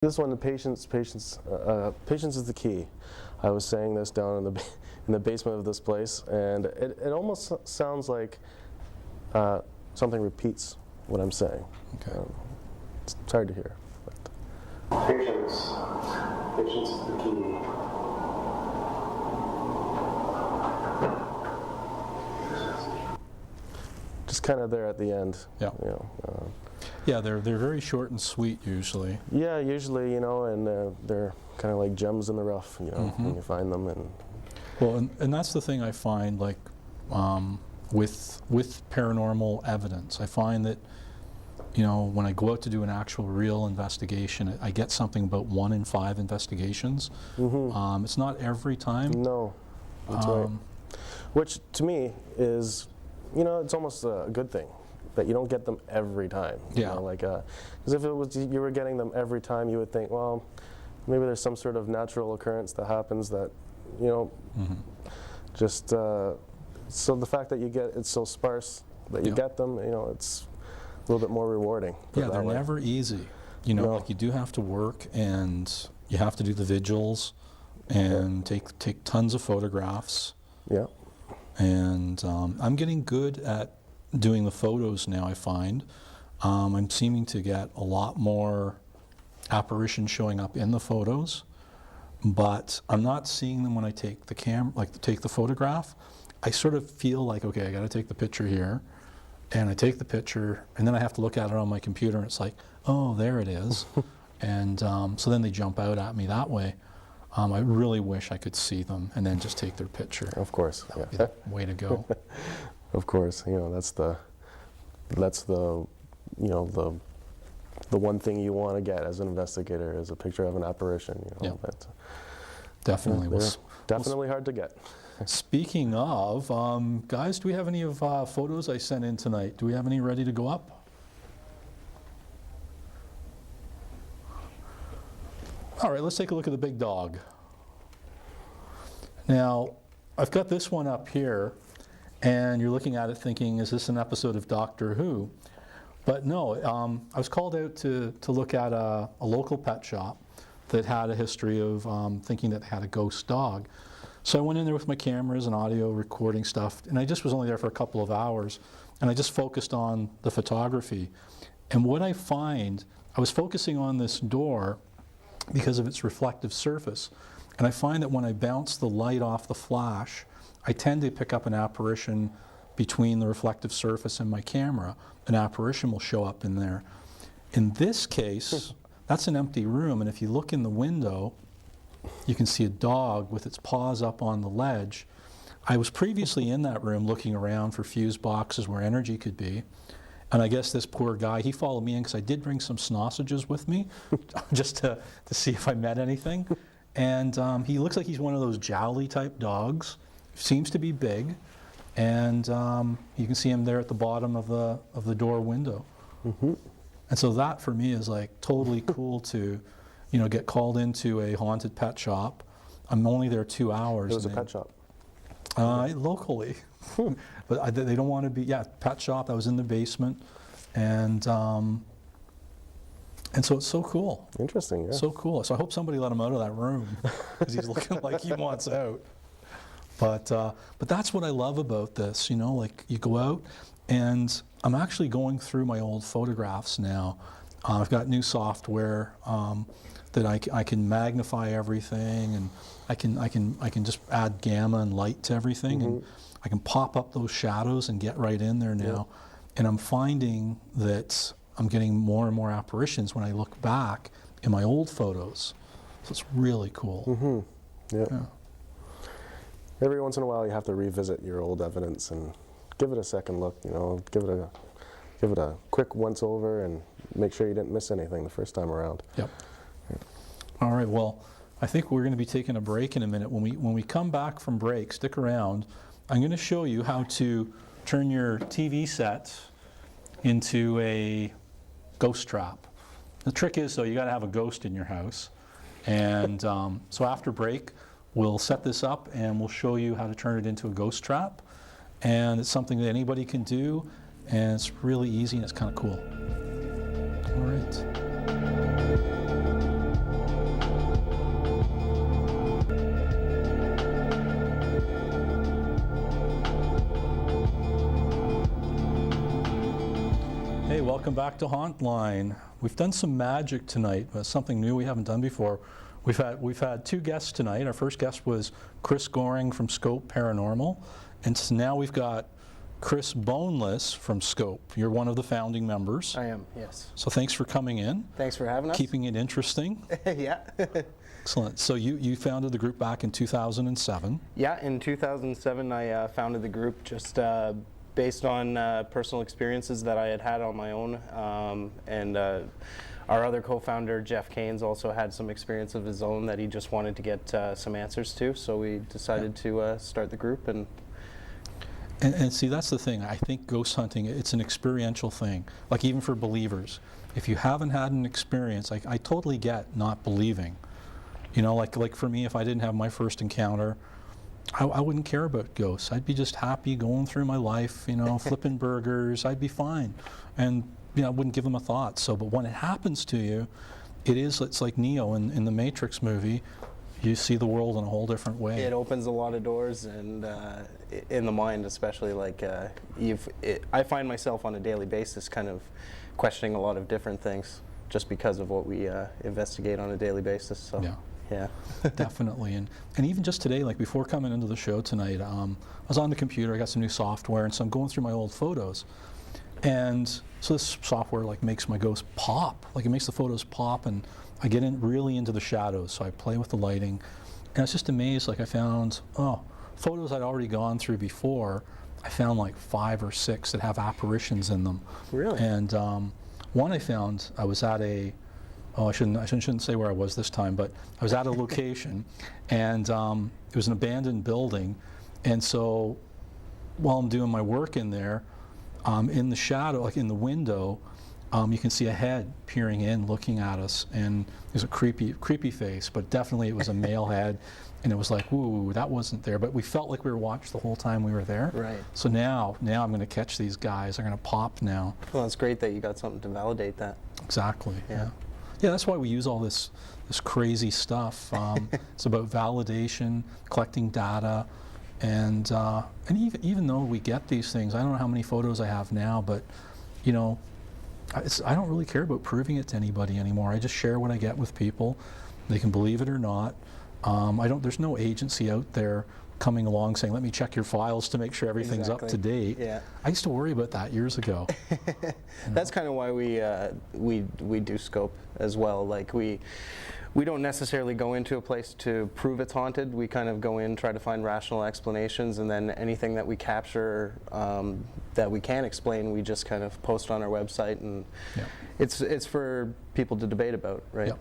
This one, the patience is the key. I was saying this down in the basement of this place, and it almost sounds like something repeats what I'm saying. Okay. It's hard to hear. But. Patience is the key. Just kind of there at the end. Yeah. You know, yeah, they're very short and sweet usually. Yeah, usually, you know, and they're kind of like gems in the rough, you know, when you find them. And well, and that's the thing I find, like, with paranormal evidence. I find that, you know, when I go out to do an actual real investigation, I get something about 1 in 5 investigations. It's not every time. No, that's right. Which to me is, you know, it's almost a good thing that you don't get them every time. You know, like, because if it was you were getting them every time, you would think, well, maybe there's some sort of natural occurrence that happens that, you know, just so the fact that you get it's so sparse that you get them, you know, it's a little bit more rewarding. Yeah, they're never easy. You know, like you do have to work and you have to do the vigils and take tons of photographs. Yeah. And I'm getting good at doing the photos now, I find. I'm seeming to get a lot more apparitions showing up in the photos, but I'm not seeing them when I take the take the photograph. I sort of feel like, okay, I got to take the picture here, and I take the picture, and then I have to look at it on my computer, and it's like, oh, there it is. And so then they jump out at me that way. I really wish I could see them and then just take their picture. Of course. That would be the way to go. Of course, you know, that's the you know, the one thing you want to get as an investigator is a picture of an apparition. You know, but definitely, definitely hard to get. Speaking of, guys, do we have any of photos I sent in tonight? Do we have any ready to go up? All right, let's take a look at the big dog. Now, I've got this one up here, and you're looking at it thinking, is this an episode of Doctor Who? But no, I was called out to look at a local pet shop that had a history of thinking that they had a ghost dog. So I went in there with my cameras and audio recording stuff, and I just was only there for a couple of hours, and I just focused on the photography. And what I find, I was focusing on this door because of its reflective surface, and I find that when I bounce the light off the flash, I tend to pick up an apparition between the reflective surface and my camera. An apparition will show up in there. In this case, that's an empty room, and if you look in the window, you can see a dog with its paws up on the ledge. I was previously in that room looking around for fuse boxes where energy could be, and I guess this poor guy, he followed me in because I did bring some sausages with me just to see if I met anything. And he looks like he's one of those jowly type dogs. Seems to be big, and you can see him there at the bottom of the door window. And so that for me is like totally cool to, you know, get called into a haunted pet shop. I'm only there 2 hours. It was a pet shop? Locally. But they don't want to be, pet shop. I was in the basement, and so it's so cool. Interesting, yeah. So cool. So I hope somebody let him out of that room because he's looking like he wants out. But that's what I love about this, you know, like you go out, and I'm actually going through my old photographs now. I've got new software that I can magnify everything, and I can just add gamma and light to everything, and I can pop up those shadows and get right in there now. And I'm finding that I'm getting more and more apparitions when I look back in my old photos. So it's really cool. Yeah. Every once in a while, you have to revisit your old evidence and give it a second look. You know, give it a quick once over and make sure you didn't miss anything the first time around. Yep. All right. Well, I think we're going to be taking a break in a minute. When we come back from break, stick around. I'm going to show you how to turn your TV set into a ghost trap. The trick is, though, you got to have a ghost in your house. And so after break, we'll set this up and we'll show you how to turn it into a ghost trap. And it's something that anybody can do, and it's really easy and it's kind of cool. All right. Welcome back to Hauntline. We've done some magic tonight, something new we haven't done before. We've had two guests tonight. Our first guest was Chris Goring from SCOPE Paranormal, and so now we've got Chris Boneless from SCOPE. You're one of the founding members. I am, yes. So thanks for coming in. Thanks for having us. Keeping it interesting. Yeah. Excellent. So you founded the group back in 2007. Yeah, in 2007 I founded the group just based on personal experiences that I had on my own, and our other co-founder, Jeff Keynes, also had some experience of his own that he just wanted to get some answers to, so we decided to start the group. And see, that's the thing. I think ghost hunting, it's an experiential thing, like even for believers. If you haven't had an experience, I totally get not believing. You know, like for me, if I didn't have my first encounter, I wouldn't care about ghosts. I'd be just happy going through my life, you know, flipping burgers. I'd be fine. And, you know, I wouldn't give them a thought. So, but when it happens to you, it's like Neo in the Matrix movie. You see the world in a whole different way. it opens a lot of doors, and in the mind especially, like I find myself on a daily basis kind of questioning a lot of different things just because of what we investigate on a daily basis. So. Yeah, definitely. And even just today, like before coming into the show tonight, I was on the computer, I got some new software, and so I'm going through my old photos. And so this software like makes my ghost pop, like it makes the photos pop, and I get really into the shadows, so I play with the lighting. And I was just amazed, like I found, photos I'd already gone through before, I found like 5 or 6 that have apparitions in them. Really? And one I found, I was at I shouldn't say where I was this time, but I was at a location, and it was an abandoned building, and so while I'm doing my work in there, in the shadow, like in the window, you can see a head peering in, looking at us, and it was a creepy face, but definitely it was a male head, and it was like, ooh, that wasn't there, but we felt like we were watched the whole time we were there. Right. So now I'm going to catch these guys. They're going to pop now. Well, it's great that you got something to validate that. Exactly. Yeah. Yeah, that's why we use all this crazy stuff. It's about validation, collecting data, and even though we get these things, I don't know how many photos I have now, but you know, I don't really care about proving it to anybody anymore. I just share what I get with people. They can believe it or not. There's no agency out there coming along saying, let me check your files to make sure everything's up to date. Yeah. I used to worry about that years ago. That's kind of why we do SCOPE as well. Like we don't necessarily go into a place to prove it's haunted. We kind of go in, try to find rational explanations, and then anything that we capture that we can't explain, we just kind of post on our website, and it's for people to debate about, right? Yep.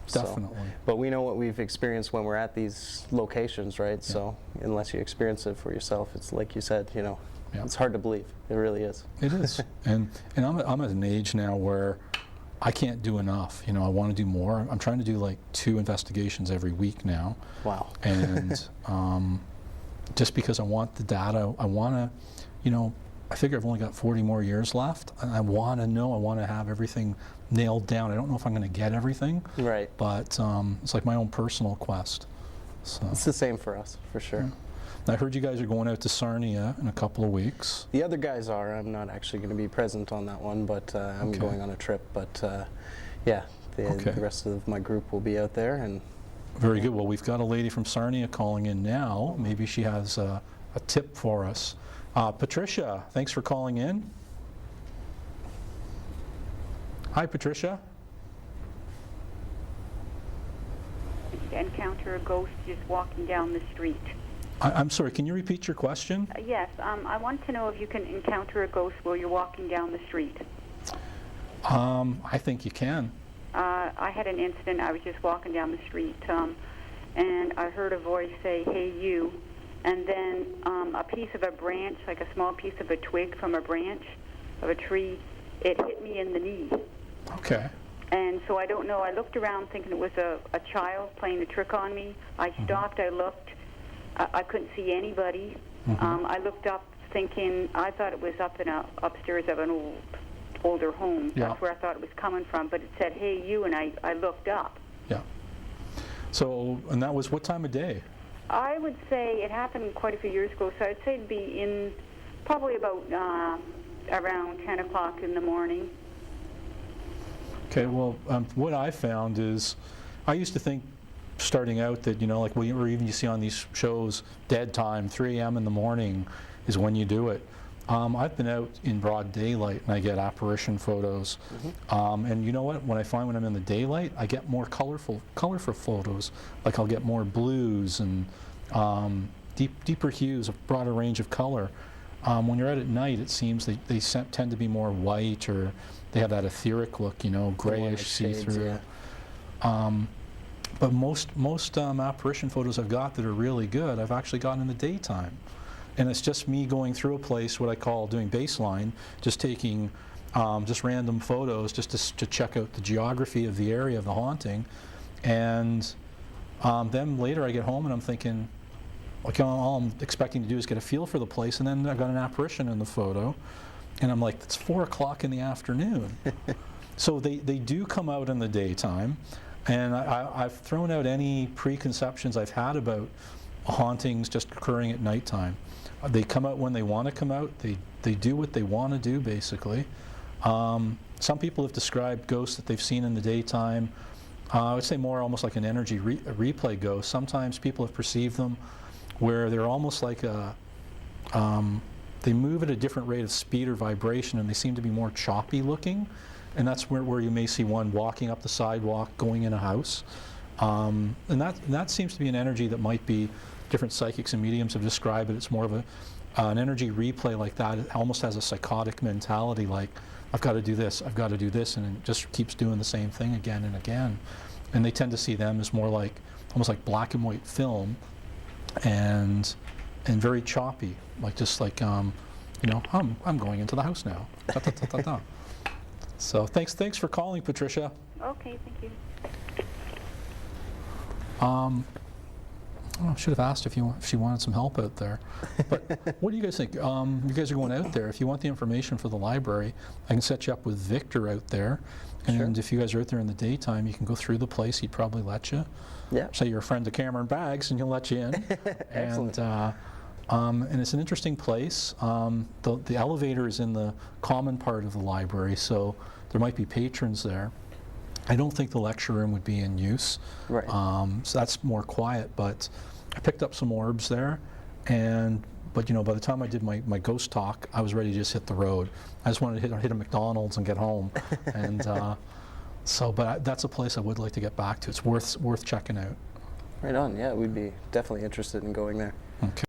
Definitely. So, but we know what we've experienced when we're at these locations, right? Yeah. So unless you experience it for yourself, it's like you said, you know, it's hard to believe. It really is. It is. and I'm at an age now where I can't do enough. You know, I want to do more. I'm trying to do like 2 investigations every week now. Wow. And just because I want the data, I want to, you know, I figure I've only got 40 more years left, and I want to have everything nailed down. I don't know if I'm going to get everything, right? But it's like my own personal quest. So it's the same for us, for sure. Yeah. I heard you guys are going out to Sarnia in a couple of weeks. The other guys are. I'm not actually going to be present on that one, but I'm going on a trip. But yeah, the rest of my group will be out there. And very good. Well, we've got a lady from Sarnia calling in now. Maybe she has a tip for us. Patricia, thanks for calling in. Hi, Patricia. Encounter a ghost just walking down the street. I'm sorry, can you repeat your question? Yes, I want to know if you can encounter a ghost while you're walking down the street. I think you can. I had an incident. I was just walking down the street, and I heard a voice say, "Hey, you." And then a piece of a branch, like a small piece of a twig from a branch of a tree, it hit me in the knee. Okay. And so I don't know. I looked around thinking it was a child playing a trick on me. I stopped. I looked. I couldn't see anybody. I looked up thinking, I thought it was upstairs of an older home. Yeah. That's where I thought it was coming from. But it said, "Hey, you," and I looked up. Yeah. So, and that was what time of day? I would say it happened quite a few years ago, so I'd say it'd be in probably about around 10 o'clock in the morning. Okay, well, what I found is, I used to think, starting out, that, like, or even you see on these shows, dead time, 3 a.m. in the morning is when you do it. I've been out in broad daylight and I get apparition photos. And you know what? When I'm in the daylight, I get more colorful photos. Like, I'll get more blues and deeper hues, a broader range of color. When you're out at night, it seems they tend to be more white, or they have that etheric look, grayish, see-through. Yeah. But most apparition photos I've got that are really good, I've actually gotten in the daytime. And it's just me going through a place, what I call doing baseline, just taking just random photos just to check out the geography of the area of the haunting. And then later I get home and I'm thinking, like, all I'm expecting to do is get a feel for the place, and then I've got an apparition in the photo, and I'm like, it's 4 o'clock in the afternoon. So they do come out in the daytime, and I've thrown out any preconceptions I've had about hauntings just occurring at nighttime. They come out when they want to come out. They do what they want to do, basically. Some people have described ghosts that they've seen in the daytime. I would say more almost like an energy replay ghost. Sometimes people have perceived them where they're almost like they move at a different rate of speed or vibration, and they seem to be more choppy looking. And that's where you may see one walking up the sidewalk, going in a house. And that seems to be an energy that might be, different psychics and mediums have described it. It's more of an energy replay like that. It almost has a psychotic mentality, like, I've got to do this, I've got to do this, and it just keeps doing the same thing again and again. And they tend to see them as more like, almost like black and white film, and very choppy, like, just like, I'm going into the house now. Da, da, da, da, da. So thanks for calling, Patricia. Okay, thank you. I should have asked if she wanted some help out there. But what do you guys think? You guys are going out there. If you want the information for the library, I can set you up with Victor out there. And if you guys are out there in the daytime, you can go through the place. He'd probably let you. Yeah. Say you're a friend of Cameron Baggs, and he'll let you in. Excellent. And it's an interesting place. The elevator is in the common part of the library, so there might be patrons there. I don't think the lecture room would be in use. Right. So that's more quiet, but I picked up some orbs there, but by the time I did my ghost talk, I was ready to just hit the road. I just wanted to hit a McDonald's and get home. And but that's a place I would like to get back to. It's worth checking out. Right on, yeah, we'd be definitely interested in going there. Okay.